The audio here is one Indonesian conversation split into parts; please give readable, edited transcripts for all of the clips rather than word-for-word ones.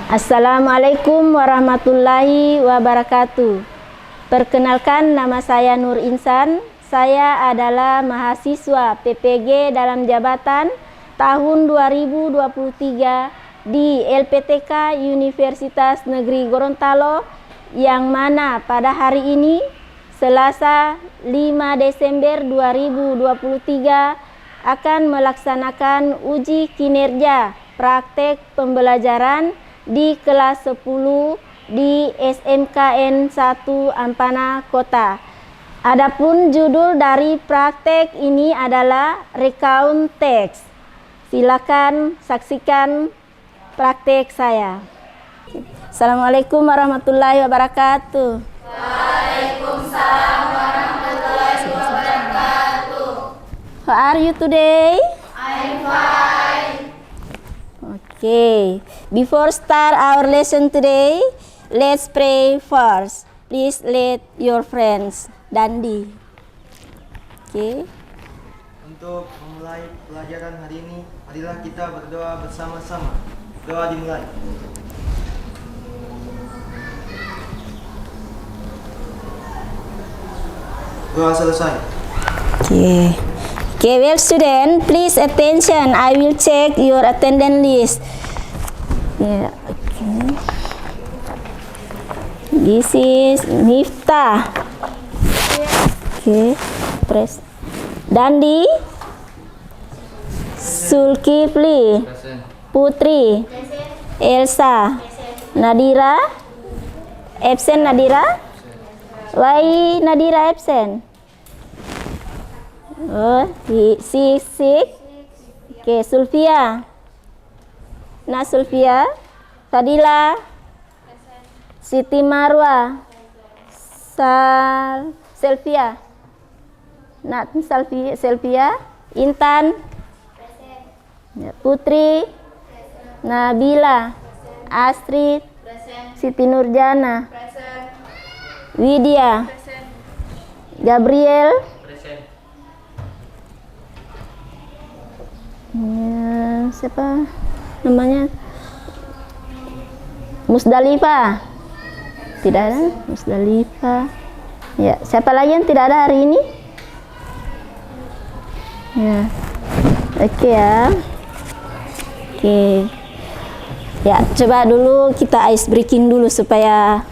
Assalamualaikum warahmatullahi wabarakatuh. Perkenalkan, nama saya Nur Insan. Saya adalah mahasiswa PPG dalam jabatan tahun 2023 di LPTK Universitas Negeri Gorontalo, yang mana pada hari ini Selasa 5 Desember 2023 akan melaksanakan uji kinerja praktek pembelajaran di kelas 10 di SMKN 1 Ampana Kota. Adapun judul dari praktek ini adalah recount text. Silakan saksikan praktek saya. Assalamualaikum warahmatullahi wabarakatuh. Waalaikumsalam warahmatullahi wabarakatuh. How are you today? I'm fine. Okay, before start our lesson today, let's pray first. Please let your friends Dandi. Okay. Untuk memulai pelajaran hari ini, marilah kita berdoa bersama-sama. Doa dimulai. Doa selesai. Okay. Okay, well student, please attention. I will check your attendance list. Yeah, okay. This is Miftah. Okay, press. Dandi, Sulkifli, Putri, Elsa, Nadira, absent Nadira. Why Nadira absent? Oh, six. Okay, Sulfia. Nah, Sulfia. Fadila. Siti Marwa. Selvia. Nah, Selvia. Intan. Putri. Nabila. Astrid. Siti Nurjana. Widya. Gabriel. Ya, siapa namanya? Musdalifah. Tidak ada. Musdalifah. Ya, siapa lagi yang tidak ada hari ini? Ya. Oke ya. Oke. Ya, coba dulu kita ice breaking dulu supaya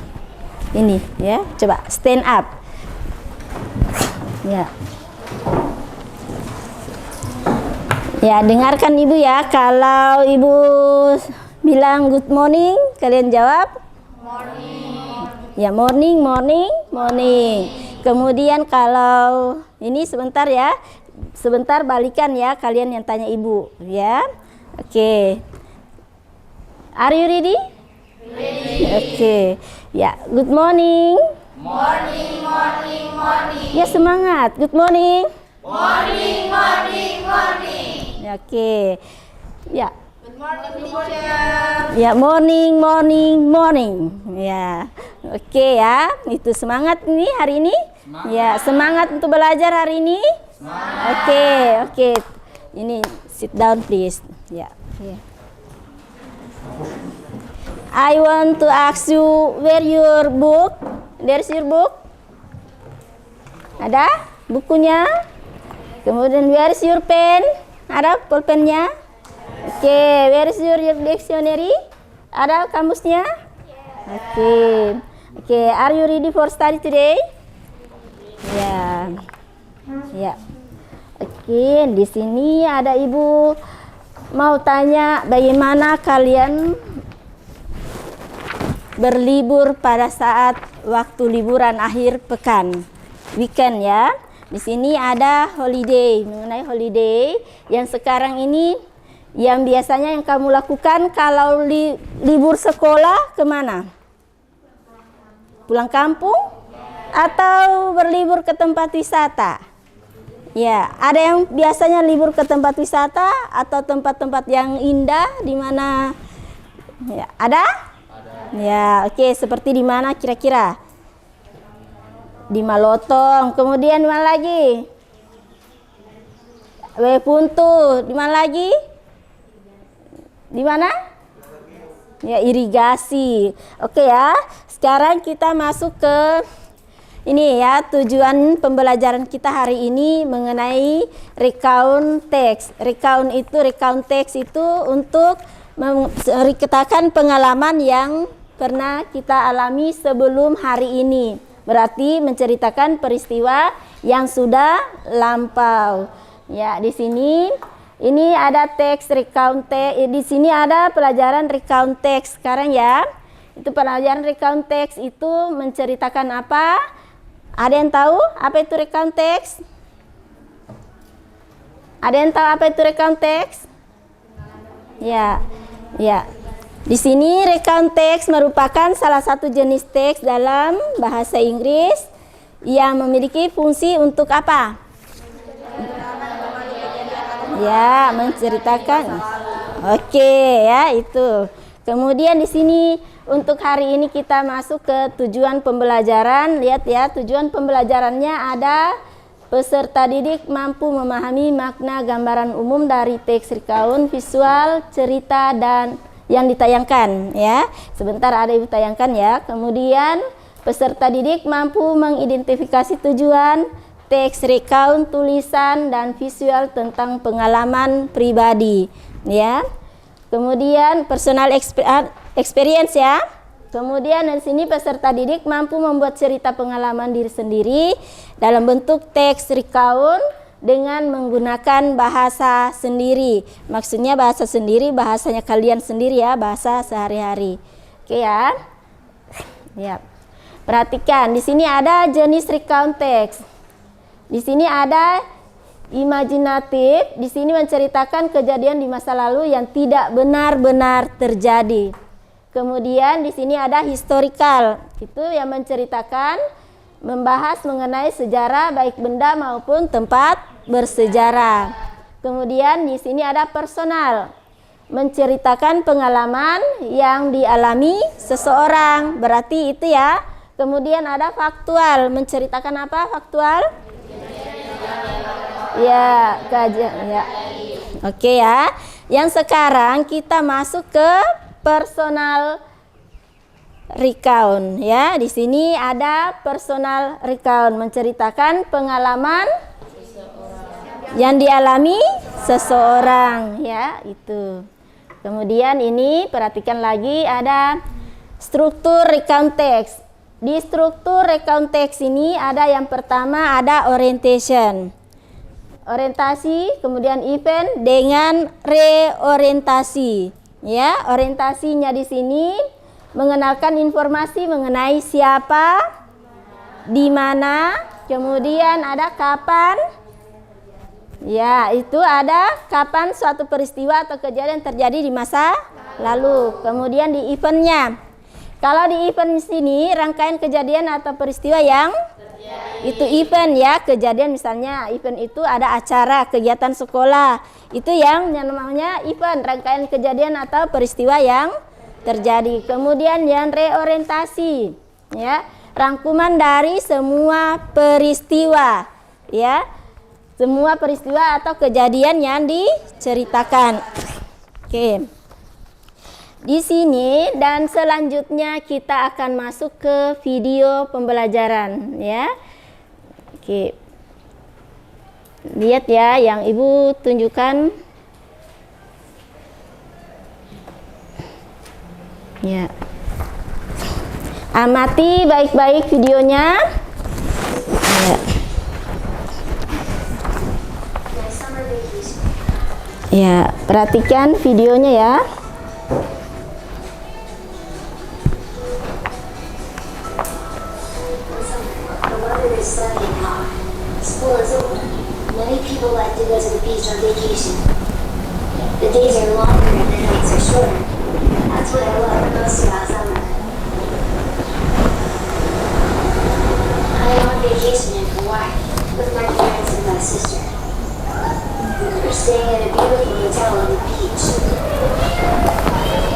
ini ya. Coba stand up. Ya. Ya, dengarkan ibu ya. Kalau ibu bilang good morning, kalian jawab morning. Ya, morning. Kemudian kalau ini sebentar ya. Sebentar balikan ya, kalian yang tanya ibu ya. Oke. Are you ready? Ready. Oke. Ya, good morning. Morning. Ya, semangat. Good morning. Morning. Oke. Ya. Good morning, teacher. Ya, morning. Ya. Oke ya. Itu semangat nih hari ini. Semangat. Ya, semangat untuk belajar hari ini. Semangat. Oke. Ini sit down please. Ya. Oke. I want to ask you where your book? There's your book? Ada bukunya? Kemudian where is your pen? Ada pulpennya? Oke, where is your dictionary? Ada kamusnya? Oke, are you ready for study today? Ya. Oke, di sini ada ibu mau tanya bagaimana kalian berlibur pada saat waktu liburan akhir pekan, weekend ya. Di sini ada holiday, mengenai holiday yang sekarang ini yang biasanya yang kamu lakukan kalau libur sekolah kemana? Pulang kampung atau berlibur ke tempat wisata? Ya, ada yang biasanya libur ke tempat wisata atau tempat-tempat yang indah di mana? Ya, ada? Ya, oke, seperti di mana kira-kira? Di Malotong, kemudian di mana lagi? Puntu, di mana lagi? Di mana? Ya, irigasi. Oke ya. Sekarang kita masuk ke ini ya, tujuan pembelajaran kita hari ini mengenai recount text. Recount text itu untuk menceritakan pengalaman yang pernah kita alami sebelum hari ini. Berarti menceritakan peristiwa yang sudah lampau. Ya, di sini ini ada teks recount text. Di sini ada pelajaran recount text sekarang ya. Itu pelajaran recount text itu menceritakan apa? Ada yang tahu apa itu recount text? Ada yang tahu apa itu recount text? Ya. Ya. Di sini recount text merupakan salah satu jenis teks dalam bahasa Inggris yang memiliki fungsi untuk apa? Ya, menceritakan. Oke, ya itu. Kemudian di sini untuk hari ini kita masuk ke tujuan pembelajaran. Lihat ya, tujuan pembelajarannya ada peserta didik mampu memahami makna gambaran umum dari teks recount, visual, cerita dan yang ditayangkan ya. Sebentar ada ibu tayangkan ya. Kemudian peserta didik mampu mengidentifikasi tujuan teks recount, tulisan dan visual tentang pengalaman pribadi ya. Kemudian personal experience ya. Kemudian di sini peserta didik mampu membuat cerita pengalaman diri sendiri dalam bentuk teks recount dengan menggunakan bahasa sendiri. Maksudnya bahasa sendiri, bahasanya kalian sendiri ya, bahasa sehari-hari. Oke ya. Ya. Perhatikan, di sini ada jenis recount text. Di sini ada imajinatif, di sini menceritakan kejadian di masa lalu yang tidak benar-benar terjadi. Kemudian di sini ada historical, itu yang menceritakan, membahas mengenai sejarah baik benda maupun tempat bersejarah. Kemudian di sini ada personal, menceritakan pengalaman yang dialami seseorang, berarti itu ya. Kemudian ada faktual, menceritakan apa faktual? Ya, kajian ya. Oke ya. Yang sekarang kita masuk ke personal recount ya. Di sini ada personal recount, menceritakan pengalaman yang dialami seseorang ya, itu. Kemudian ini perhatikan lagi ada struktur recount text. Di struktur recount text ini ada yang pertama ada orientation. Orientasi, kemudian event dengan reorientasi. Ya, orientasinya di sini mengenalkan informasi mengenai siapa, di mana, kemudian ada kapan. Ya, itu ada kapan suatu peristiwa atau kejadian terjadi di masa lalu. Kemudian di eventnya. Kalau di event sini rangkaian kejadian atau peristiwa yang itu event ya, kejadian misalnya event itu ada acara, kegiatan sekolah. Itu yang namanya event, rangkaian kejadian atau peristiwa yang terjadi. Kemudian yang reorientasi ya, rangkuman dari semua peristiwa ya. Semua peristiwa atau kejadian yang diceritakan. Oke. Di sini dan selanjutnya kita akan masuk ke video pembelajaran ya. Oke. Lihat ya yang Ibu tunjukkan. Ya. Amati baik-baik videonya. Ya. Ya, perhatikan videonya ya. School is over. Many people like to go to the beach on vacation. The days are longer and the nights are shorter. That's what I love most about summer. I am on vacation in Hawaii with my parents and my sister. We're staying in a beautiful hotel on the beach.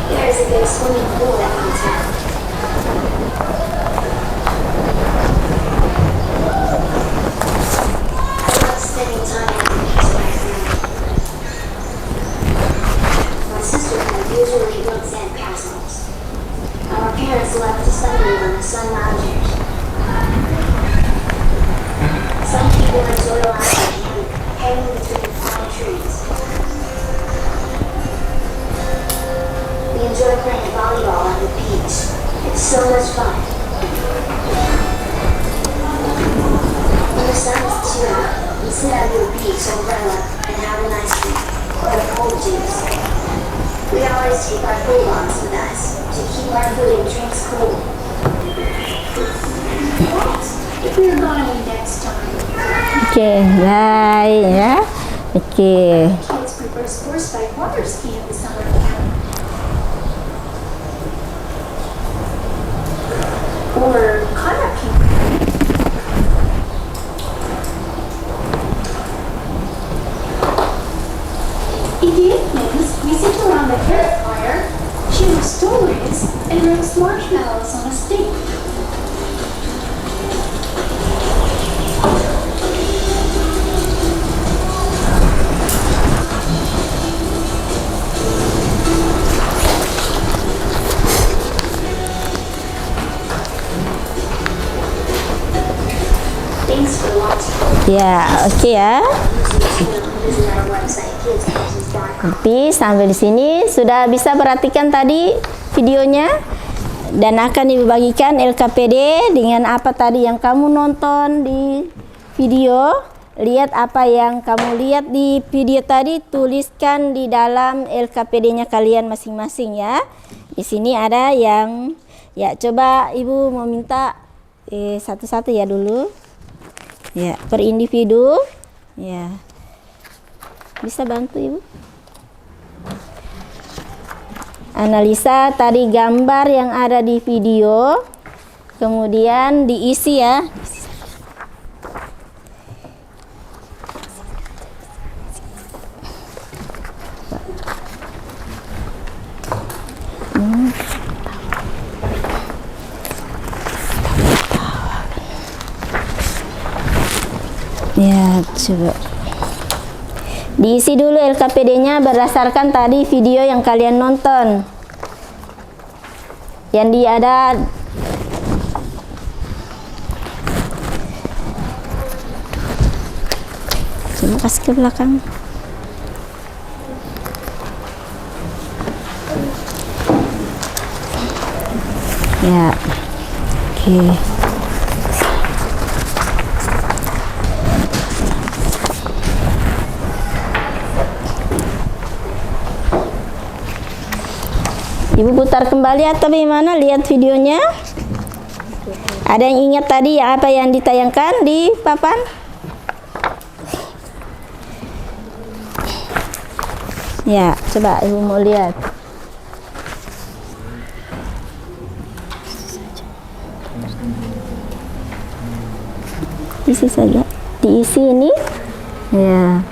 There is a big swimming pool at the hotel. Spending time at the beach with my family. My sister and I usually build sand castles. parents love to sunbathe on the sun loungers. Some people enjoy lounging and hanging between palm trees. We enjoy playing volleyball on the beach. It's so much fun. When the sun is too hot, we sit under the beach umbrella and have a nice drink or a cold juice. We always take our food box with us to keep our food and drinks cool. If we were going away next time, Oke, baik ya. Oke. kids prefer sports like water skiing in the summer camp. Or kayaking. In the evenings, we sit around the campfire, share stories, and roast marshmallows on a stick. Thanks for watching. Ya, oke ya. Visit our website, kidsclasses.com. Tapi sampai di sini sudah bisa perhatikan tadi videonya dan akan dibagikan LKPD dengan apa tadi yang kamu nonton di video. Lihat apa yang kamu lihat di video tadi, tuliskan di dalam LKPD-nya kalian masing-masing ya. Di sini ada yang ya, coba Ibu mau minta satu-satu ya dulu. Ya, per individu. Ya. Bisa bantu Ibu? Analisa tadi gambar yang ada di video, kemudian diisi ya. Ya, coba. Diisi dulu LKPD-nya berdasarkan tadi video yang kalian nonton. Yang dia ada coba kasih ke belakang. Ya. Oke. Ibu putar kembali atau bagaimana? Lihat videonya. Ada yang ingat tadi apa yang ditayangkan di papan? Ya, coba Ibu mau lihat. Isi saja. Diisi ini. Ya.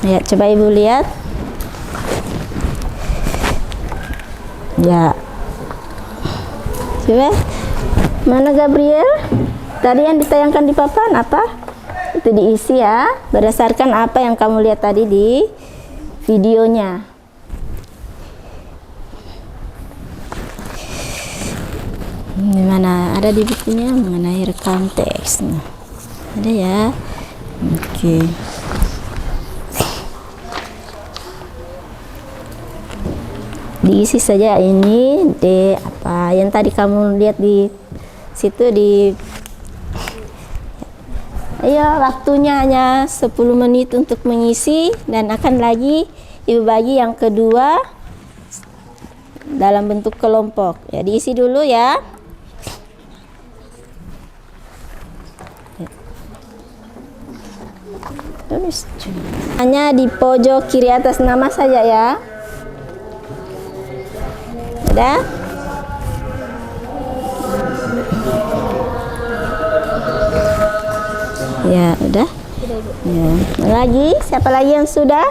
Ya, coba Ibu lihat. Ya. Coba. Mana Gabriel? Tadi yang ditayangkan di papan apa? Itu diisi ya, berdasarkan apa yang kamu lihat tadi di videonya. Ini mana? Ada di bukunya mengenai rekam teks. Nah, ada ya. Oke. Diisi saja ini de apa yang tadi kamu lihat di situ di. Ayo, waktunya hanya 10 menit untuk mengisi dan akan lagi Ibu bagi yang kedua dalam bentuk kelompok. Ya, diisi dulu ya. Tulis. Hanya di pojok kiri atas nama saja ya. Udah? Ya, udah. Ya. Lagi, siapa lagi yang sudah?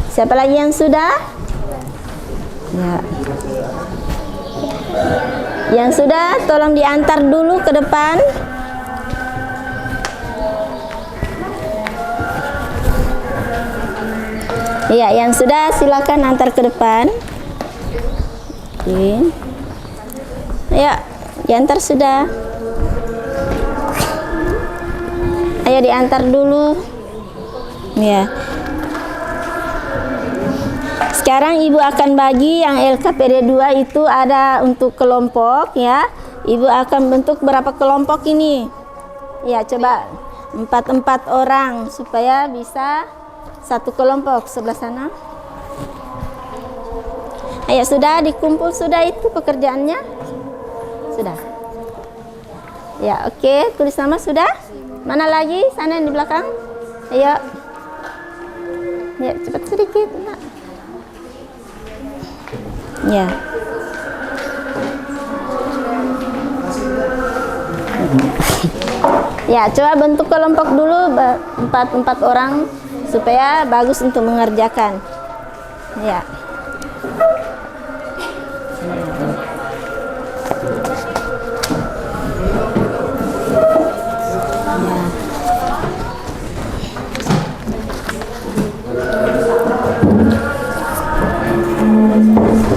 Siapa lagi yang sudah? Ya. Yang sudah, tolong diantar dulu ke depan. Iya, yang sudah silakan antar ke depan. Oke. Ayo, diantar sudah. Ayo diantar dulu. Ya. Sekarang Ibu akan bagi yang LKPD 2 itu ada untuk kelompok ya. Ibu akan bentuk berapa kelompok ini? Ya, coba 4 orang supaya bisa satu kelompok. Sebelah sana. Ayo, sudah dikumpul sudah itu pekerjaannya? Sudah. Ya, oke, tulis nama sudah? Mana lagi? Sana yang di belakang. Ayo. Ya, cepat sedikit. Nah. Ya. Ya, coba bentuk kelompok dulu 4 orang supaya bagus untuk mengerjakan. Ya.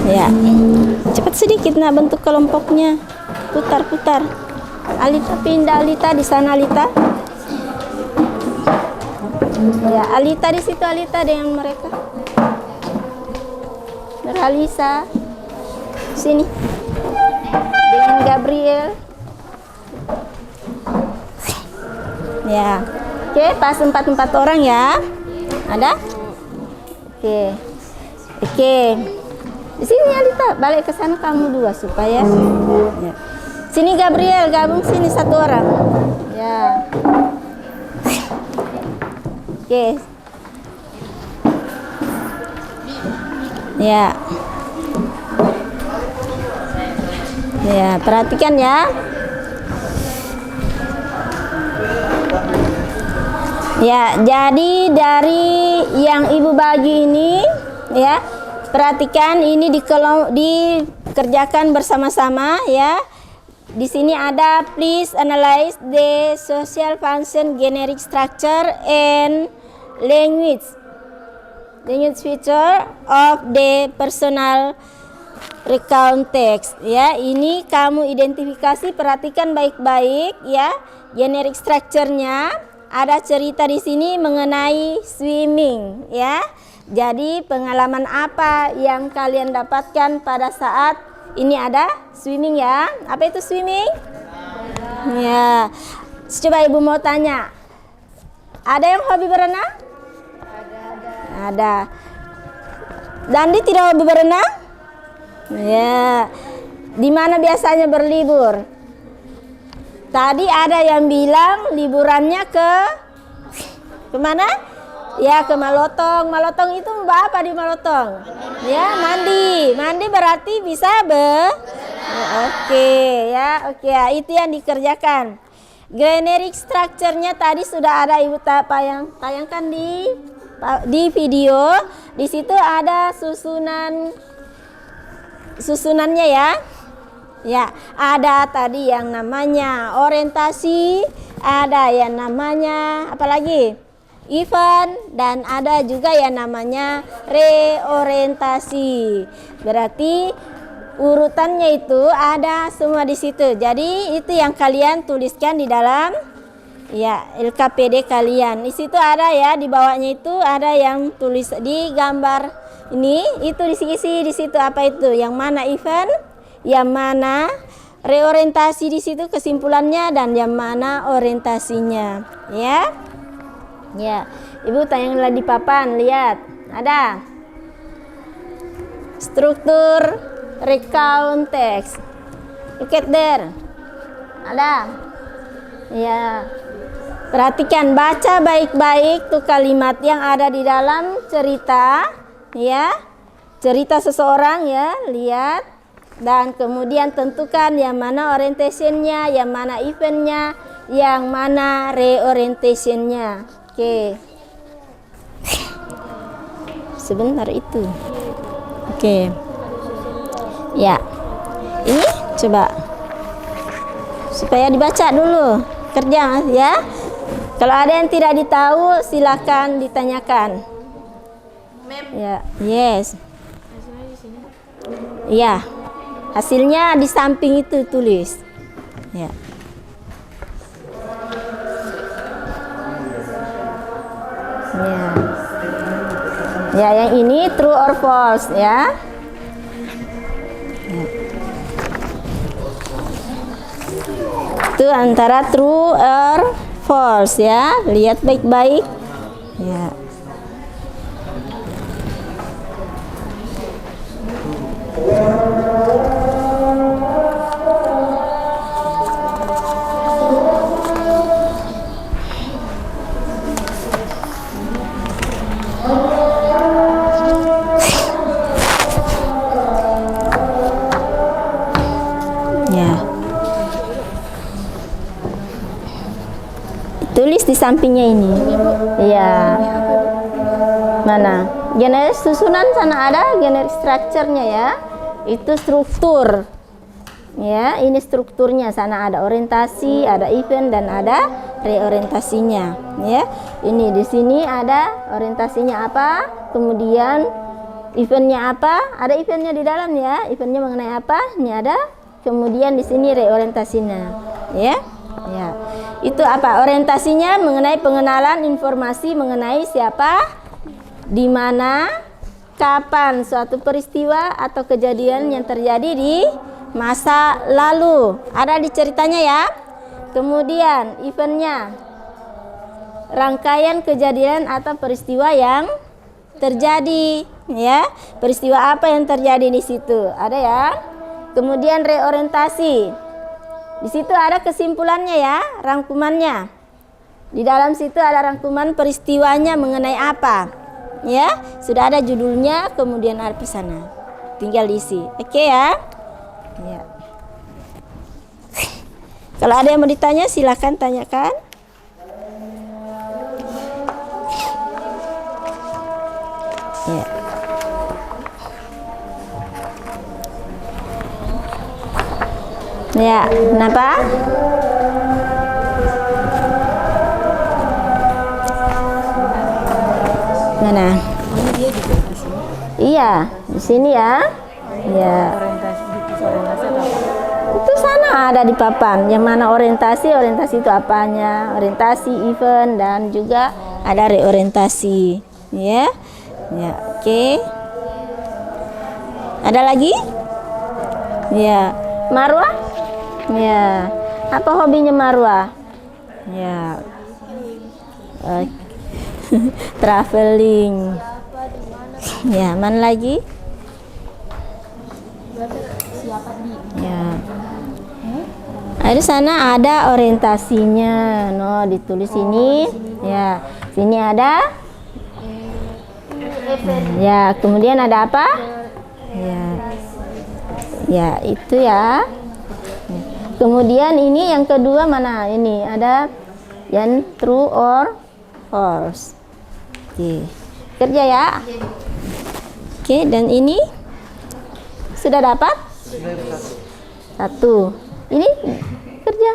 Ya, cepat sedikit nak bentuk kelompoknya. Putar. Alita pindah, Alita di sana Alita. Ya, Alita di situ Alita dengan mereka. Alisa sini dengan Gabriel. Ya, oke, pas 4 orang ya. Ada? Oke. Di sini Alita, balik ke sana kamu 2 supaya. Ya. Sini Gabriel, gabung sini 1 orang. Ya. Oke. Ya. Ya, perhatikan ya. Ya, jadi dari yang Ibu bagi ini ya, perhatikan ini dikerjakan bersama-sama ya. Di sini ada please analyze the social function, generic structure and language feature of the personal recount text ya. Ini kamu identifikasi, perhatikan baik-baik ya. Generic structure-nya ada cerita di sini mengenai swimming ya. Jadi pengalaman apa yang kalian dapatkan pada saat ini ada swimming ya? Apa itu swimming? Ya. Coba Ibu mau tanya. Ada yang hobi berenang? Ada. Dandi tidak hobi berenang? Ya. Di mana biasanya berlibur? Tadi ada yang bilang liburannya ke mana? Ya, ke Malotong. Malotong itu apa di Malotong? Ya, mandi. Mandi berarti bisa Oke ya. Itu yang dikerjakan. Generic structure-nya tadi sudah ada Ibu tayangkan di video. Di situ ada susunannya ya. Ya, ada tadi yang namanya orientasi, ada yang namanya apa lagi? Event, dan ada juga yang namanya reorientasi. Berarti urutannya itu ada semua di situ. Jadi itu yang kalian tuliskan di dalam ya LKPD kalian. Di situ ada ya, di bawahnya itu ada yang tulis di gambar ini, itu diisi di situ apa itu? Yang mana event, yang mana reorientasi di situ kesimpulannya, dan yang mana orientasinya ya. Ya, Ibu tayanglah di papan, lihat. Ada struktur recount text. Look at there. Ada. Ya. Perhatikan, baca baik-baik tuh kalimat yang ada di dalam cerita, ya. Cerita seseorang ya, lihat. Dan kemudian tentukan yang mana orientationnya, yang mana eventnya, yang mana reorientationnya. Oke. Sebentar itu. Oke. Ya. Ini coba. Supaya dibaca dulu. Kerja ya. Kalau ada yang tidak ditahu silakan ditanyakan. Ya, yes. Iya. Hasilnya di samping itu tulis. Ya. Ya. Ya, yang ini true or false ya. Ya. Itu antara true or false ya. Lihat baik-baik. Ya. Tulis di sampingnya ini. Iya. Mana? Generis susunan sana ada generis structure-nya ya. Itu struktur. Ya, ini strukturnya. Sana ada orientasi, ada event dan ada reorientasinya, ya. Ini di sini ada orientasinya apa? Kemudian eventnya apa? Ada eventnya di dalam ya. Eventnya mengenai apa? Ini ada. Kemudian di sini reorientasinya, ya. Ya. Itu apa? Orientasinya mengenai pengenalan informasi mengenai siapa, di mana, kapan suatu peristiwa atau kejadian yang terjadi di masa lalu. Ada di ceritanya ya. Kemudian eventnya, rangkaian kejadian atau peristiwa yang terjadi, ya. Peristiwa apa yang terjadi di situ? Ada ya. Kemudian reorientasi. Di situ ada kesimpulannya ya, rangkumannya. Di dalam situ ada rangkuman peristiwanya mengenai apa. Ya, sudah ada judulnya, kemudian ada pesannya. Tinggal diisi. Oke ya. Ya. Kalau ada yang mau ditanya silakan tanyakan. Ya. Ya, kenapa? Mana? Iya, di sini ya. Ya. Itu sana ada di papan. Yang mana orientasi? Orientasi itu apanya? Orientasi, event, dan juga ada reorientasi. Ya, ya, oke. Ada lagi? Ya, Marwah? Ya, apa hobinya Marwah? Ya, traveling. Ya, mana lagi? Ya, di sana ada orientasinya. No, ditulis ini. Ya, sini ada. Ya, kemudian ada apa? Ya, ya itu ya. Kemudian ini yang kedua mana? Ini ada yang true or false. Oke. Kerja ya. Oke, dan ini sudah dapat? Satu. Ini kerja.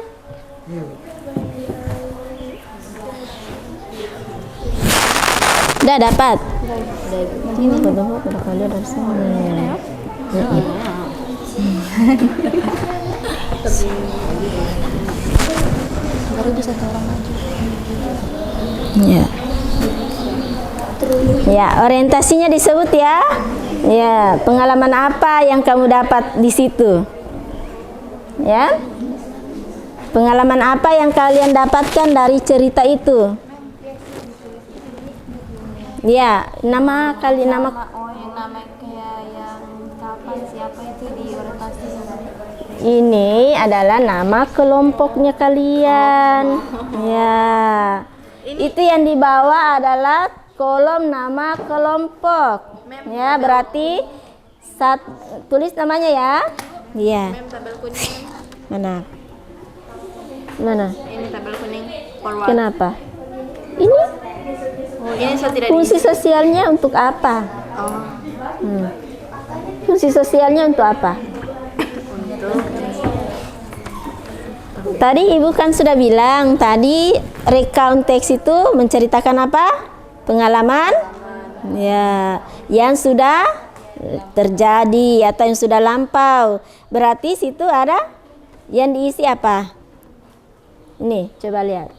Sudah dapat? Ini berapa kali dari sini? Baru bisa satu orang aja. Ya. Ya, orientasinya disebut ya. Ya, pengalaman apa yang kamu dapat di situ? Ya. Pengalaman apa yang kalian dapatkan dari cerita itu? Ya, nama kali nama yang nama kayak yang kapan siapa itu di orientasi. ini adalah nama kelompoknya kalian. Ya. Itu yang di bawah adalah kolom nama kelompok. Ya, berarti tulis namanya ya. Iya. Tabel kuning. Mana? Mana? Ini tabel kuning. Forward. Kenapa? Ini Ini saya tidak fungsi sosialnya untuk apa? Fungsi sosialnya untuk apa? Tadi ibu kan sudah bilang, tadi recount teks itu menceritakan apa? Pengalaman. Ya, yang sudah terjadi atau yang sudah lampau. Berarti situ ada yang diisi apa? Ini, coba lihat.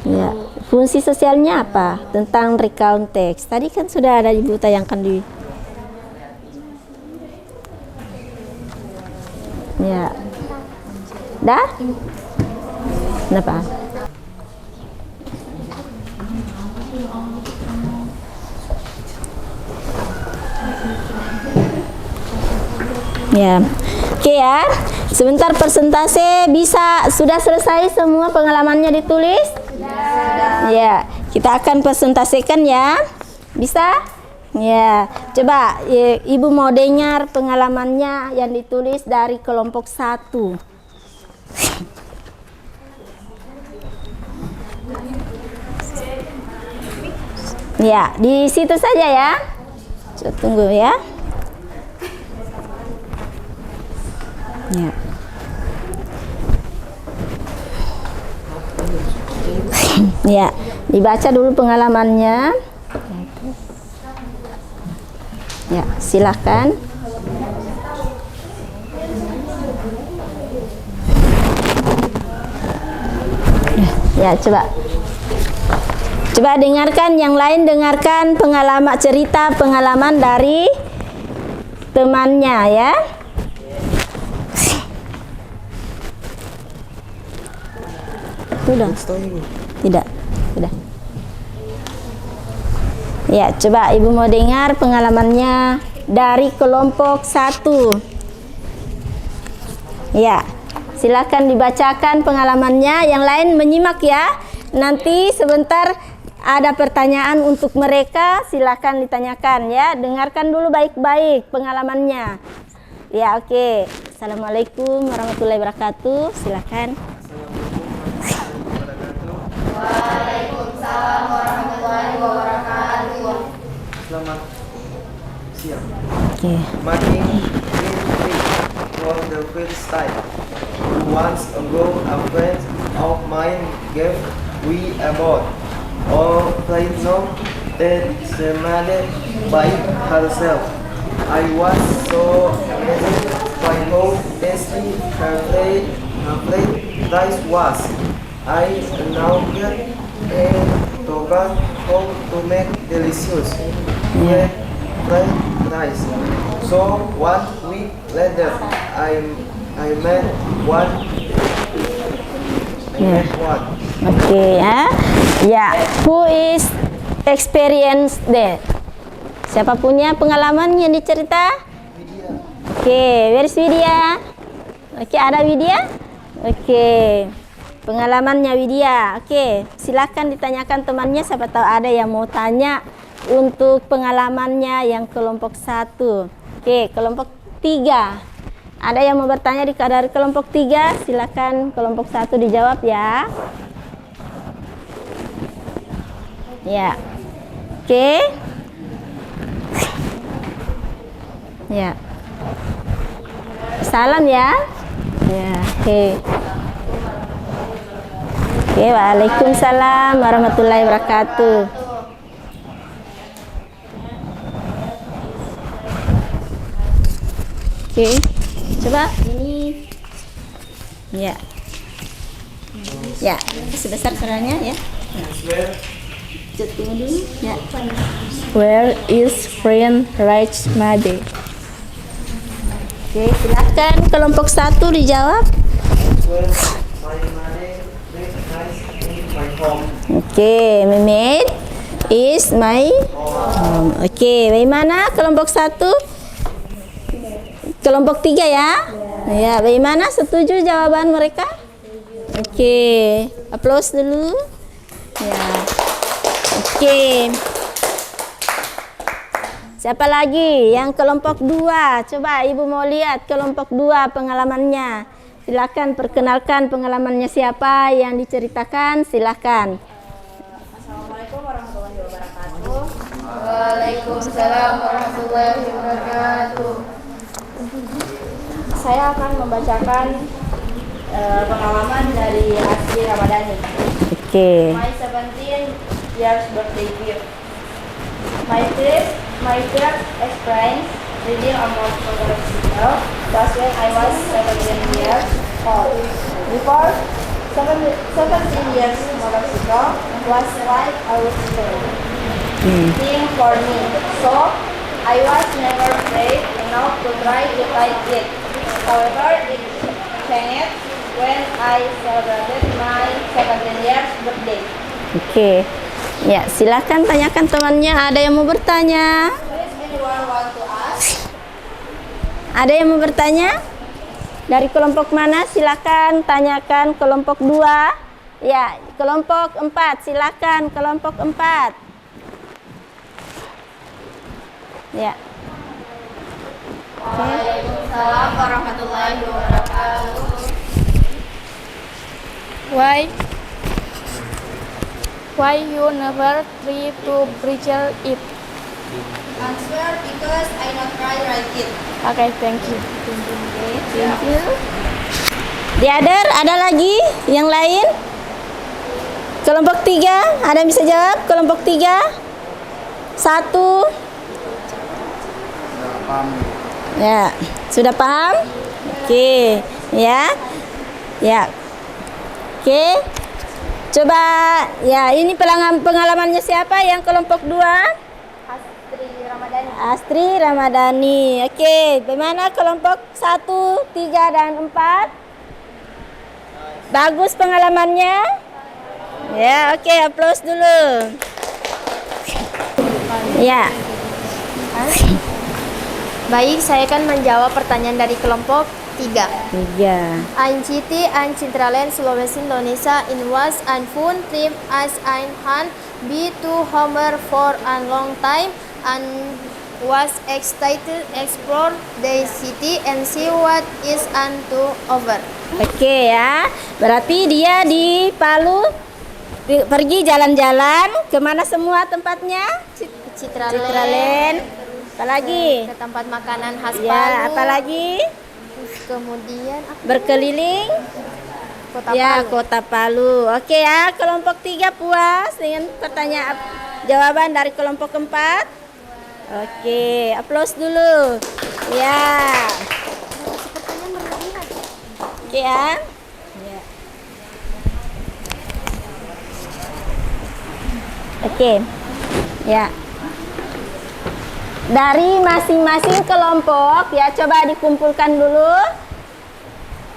Ya, fungsi sosialnya apa? Tentang recount text. Tadi kan sudah ada Ibu tayangkan di. Ya. Dah? Kenapa? Ya. Oke ya. Sebentar persentase bisa sudah selesai semua pengalamannya ditulis? Sudah. Ya, kita akan presentasikan ya. Bisa? Ya. Coba Ibu mau dengar pengalamannya yang ditulis dari kelompok 1. Ya, di situ saja ya. Coba tunggu ya. Ya. Ya, dibaca dulu pengalamannya. Ya, silakan. Ya, coba. Coba dengarkan yang lain, dengarkan pengalaman cerita pengalaman dari temannya ya. Sudah? Tidak. Sudah. Ya, coba Ibu mau dengar pengalamannya dari kelompok 1. Ya, silakan dibacakan pengalamannya. Yang lain menyimak ya. Nanti sebentar ada pertanyaan untuk mereka, silakan ditanyakan ya. Dengarkan dulu baik-baik pengalamannya. Ya, oke. Assalamualaikum warahmatullahi wabarakatuh. Silakan. Waalaikumsalam warahmatullahi wabarakatuh. Selamat siang. Oke. Making for the first time. Once ago, a friend of mine gave we about all played no that demanded by herself. I was so amazed by how tasty her plate rice was. I now get taught how to make delicious fried rice. So 1 week later, I made one. Oke ya. Ya, who is experience that? Siapa punya pengalaman yang dicerita? Oke, where is Widya? Oke, ada Widya? Oke. Pengalamannya Widya. Oke, silakan ditanyakan temannya, siapa tahu ada yang mau tanya untuk pengalamannya yang kelompok 1. Oke, kelompok 3. Ada yang mau bertanya dari kelompok 3? Silakan kelompok 1 dijawab ya. Ya. Oke. Ya. Salam ya. Ya, oke. Oke, waalaikumsalam warahmatullahi wabarakatuh. Oke, coba ini. Ya. Ya, sebesar suaranya ya. Tunggu dulu. Ya. Where is friend Raj Made? Oke, silakan kelompok 1 dijawab. Oke, Mehmet is my home. Oke, bagaimana kelompok 1? Kelompok 3 ya? Ya, bagaimana? Setuju jawaban mereka? Oke, aplaus dulu. Ya. Oke. Siapa lagi? Yang kelompok 2. Coba Ibu mau lihat kelompok 2 pengalamannya. Silakan perkenalkan pengalamannya siapa yang diceritakan, silakan. Assalamualaikum warahmatullahi wabarakatuh. Waalaikumsalam warahmatullahi wabarakatuh. Saya akan membacakan pengalaman dari Asri Ramadhani. Okay. My 17 years birthday gift. My first experience reading a motorcycle was when I was 17 years old. Before 17 years motorcycle was like a thing for me. So I was never brave enough to try to ride it. However, it changed when I celebrated my 17 years birthday. Oke, ya silakan tanyakan temannya. Ada yang mau bertanya? Ada yang mau bertanya? Dari kelompok mana? Silakan tanyakan kelompok 2. Ya, kelompok 4. Silakan kelompok 4. Ya. Waalaikumsalam warahmatullahi wabarakatuh. Why you never try to preacher it? Answer because I not try right it. Okay, thank you. Thank you. The other, ada lagi yang lain? Kelompok 3, ada yang bisa jawab? Kelompok 3? 1. Ya, sudah paham? Oke, ya. Ya. Oke. Coba ya, ini pengalamannya siapa yang kelompok 2? Astri Ramadhani. Oke, bagaimana kelompok 1, 3 dan 4? Bagus pengalamannya? Ya, oke, aplaus dulu. Ya. Baik, saya akan menjawab pertanyaan dari kelompok 3. 3. Ein Citi, ein Cintraland, Sulawesi, Indonesia, in was ein fun trip as ein han be to Homer for a long time and was excited explore the city and see what is to over. Oke ya, berarti dia di Palu pergi jalan-jalan kemana semua tempatnya? Citraland. Apalagi? Ke tempat makanan khas Ya, Palu. apalagi? Kemudian Berkeliling Kota ya, Palu. Kota Palu. Oke ya, kelompok 3 puas dengan pertanyaan jawaban dari kelompok 4. Oke, aplaus dulu. Ya. Oke ya. Ya. Oke. Ya. Dari masing-masing kelompok ya, coba dikumpulkan dulu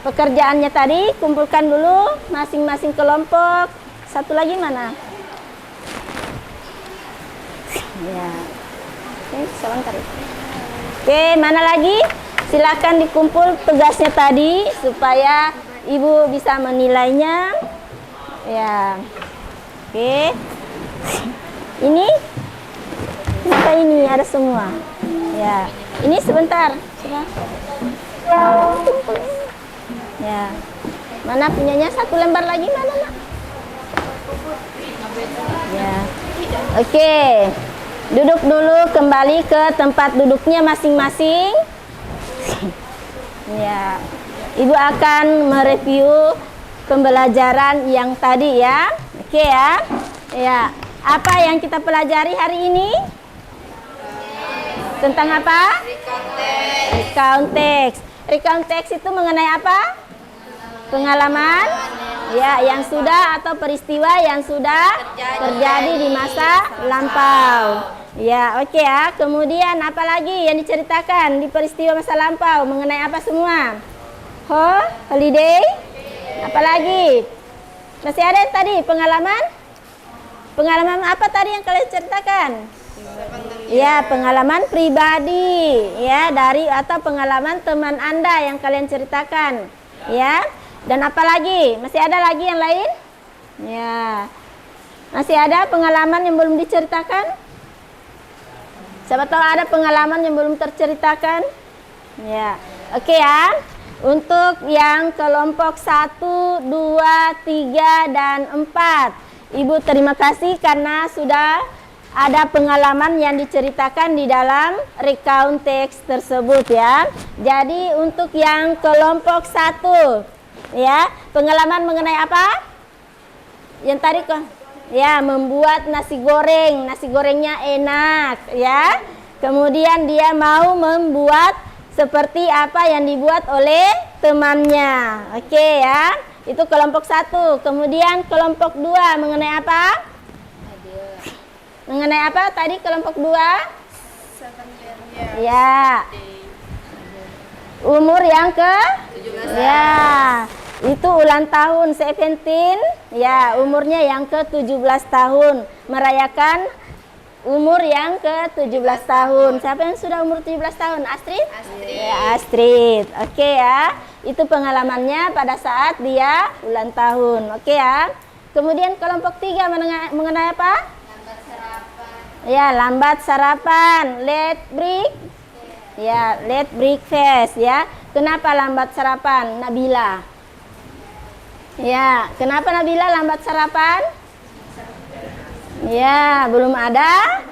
pekerjaannya tadi, kumpulkan dulu masing-masing kelompok. Satu lagi mana? Ya. Oke, sebentar. Oke, mana lagi? Silakan dikumpul tugasnya tadi supaya Ibu bisa menilainya. Ya. Oke. Ini kenapa ini ada semua? Ya. Ini sebentar. Ya. Mana punyanya? Satu lembar lagi mana, Nak? Ya. Oke. Duduk dulu, kembali ke tempat duduknya masing-masing. Ya. Ibu akan mereview pembelajaran yang tadi ya. Oke ya. Ya. Apa yang kita pelajari hari ini? Tentang apa? Recount text. Recount text itu mengenai apa? Pengalaman ya, yang sudah atau peristiwa yang sudah terjadi di masa lampau. Ya, oke ya. Kemudian apa lagi yang diceritakan di peristiwa masa lampau? Mengenai apa semua? Holiday. Apa lagi? Masih ada tadi pengalaman? Pengalaman apa tadi yang kalian ceritakan? Ya, pengalaman pribadi ya, dari atau pengalaman teman Anda yang kalian ceritakan. Ya. Dan apa lagi? Masih ada lagi yang lain? Ya. Masih ada pengalaman yang belum diceritakan? Siapa tahu ada pengalaman yang belum terceritakan? Ya. Oke ya. Untuk yang kelompok 1, 2, 3 dan 4. Ibu terima kasih karena sudah ada pengalaman yang diceritakan di dalam recount text tersebut ya. Jadi untuk yang kelompok 1 ya, pengalaman mengenai apa? Yang tadi kok ya, membuat nasi goreng. Nasi gorengnya enak ya. Kemudian dia mau membuat seperti apa yang dibuat oleh temannya. Oke ya. Itu kelompok 1. Kemudian kelompok 2 mengenai apa? Mengenai apa tadi kelompok 2? Ya. Umur yang ke 17. Ya. Itu ulang tahun 17. Ya, umurnya yang ke 17 tahun. Merayakan umur yang ke 17 tahun. Siapa yang sudah umur 17 tahun? Astrid? Astrid. Ya, Astrid. Oke ya. Itu pengalamannya pada saat dia ulang tahun. Oke ya. Kemudian kelompok 3 mengenai apa? Lambat sarapan. Ya, lambat sarapan. Late break. Ya, late breakfast ya. Kenapa lambat sarapan, Nabila? Ya, kenapa Nabila lambat sarapan? Ya, belum ada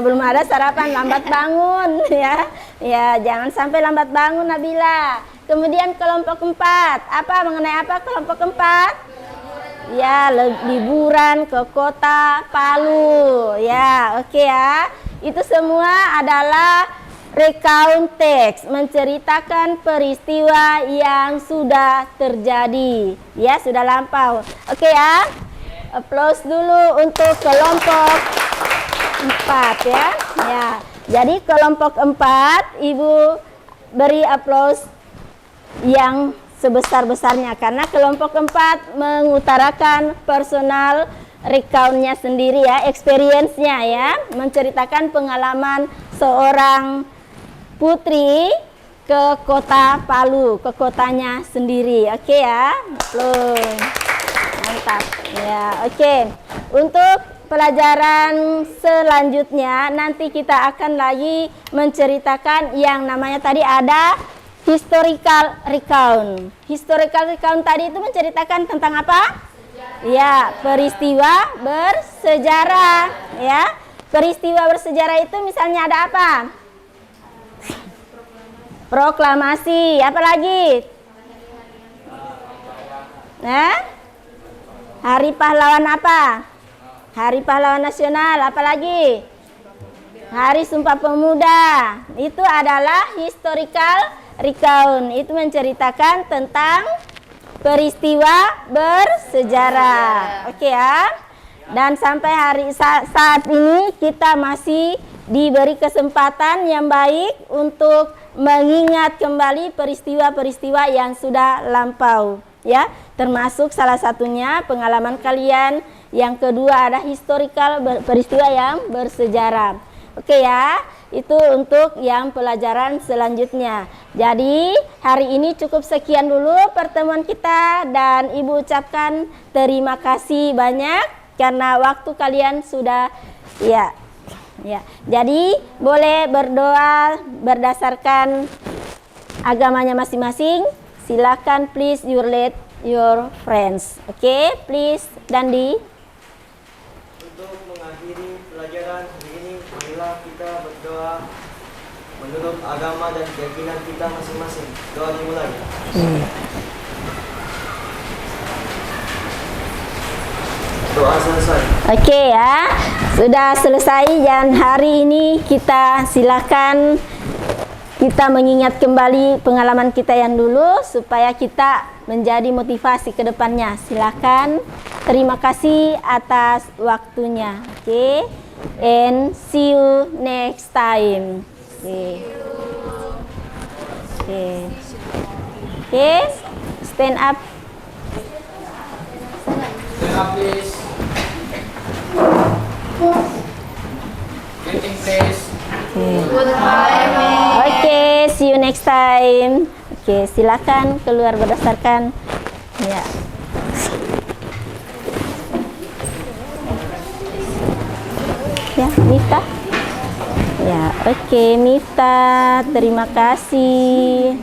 belum ada sarapan, lambat bangun ya. Ya, jangan sampai lambat bangun Nabila. Kemudian kelompok 4. Apa mengenai apa kelompok 4? Ya, liburan ke kota Palu. Ya, oke ya. Itu semua adalah recount text, menceritakan peristiwa yang sudah terjadi. Ya, sudah lampau. Oke ya. Applause dulu untuk kelompok 4 ya. Ya. Jadi kelompok 4 Ibu beri applause yang sebesar-besarnya karena kelompok 4 mengutarakan personal recount-nya sendiri ya, experience-nya ya, menceritakan pengalaman seorang putri ke kota Palu, ke kotanya sendiri. Oke ya. Mantap. Ya, oke. Untuk pelajaran selanjutnya nanti kita akan lagi menceritakan yang namanya tadi ada historical recount. Historical recount tadi itu menceritakan tentang apa? Ya, peristiwa bersejarah ya. Peristiwa bersejarah itu misalnya ada apa? Proklamasi, apa lagi? Hari pahlawan apa? Hari pahlawan nasional, apa lagi? Hari Sumpah Pemuda. Itu adalah historical recount. Itu menceritakan tentang peristiwa bersejarah. Oke ya. Dan sampai saat ini kita masih diberi kesempatan yang baik untuk mengingat kembali peristiwa-peristiwa yang sudah lampau ya, termasuk salah satunya pengalaman kalian. Yang kedua ada historical, peristiwa yang bersejarah. Oke ya, itu untuk yang pelajaran selanjutnya. Jadi hari ini cukup sekian dulu pertemuan kita, dan Ibu ucapkan terima kasih banyak karena waktu kalian sudah ya. Jadi boleh berdoa berdasarkan agamanya masing-masing. Silakan please you lead your friends. Oke, please Dandi. Untuk mengakhiri pelajaran hari ini, marilah kita berdoa menurut agama dan keyakinan kita masing-masing. Doa dimulai. Doa selesai. Oke ya, sudah selesai. Dan hari ini kita silakan kita mengingat kembali pengalaman kita yang dulu supaya kita menjadi motivasi ke depannya. Silakan. Terima kasih atas waktunya. Oke. And see you next time. Oke. Stand up. Stand up, please. Greeting, please. Oke, see you next time. Oke, silakan keluar berdasarkan ya. Ya, Mita. Ya, oke, Mita. Terima kasih.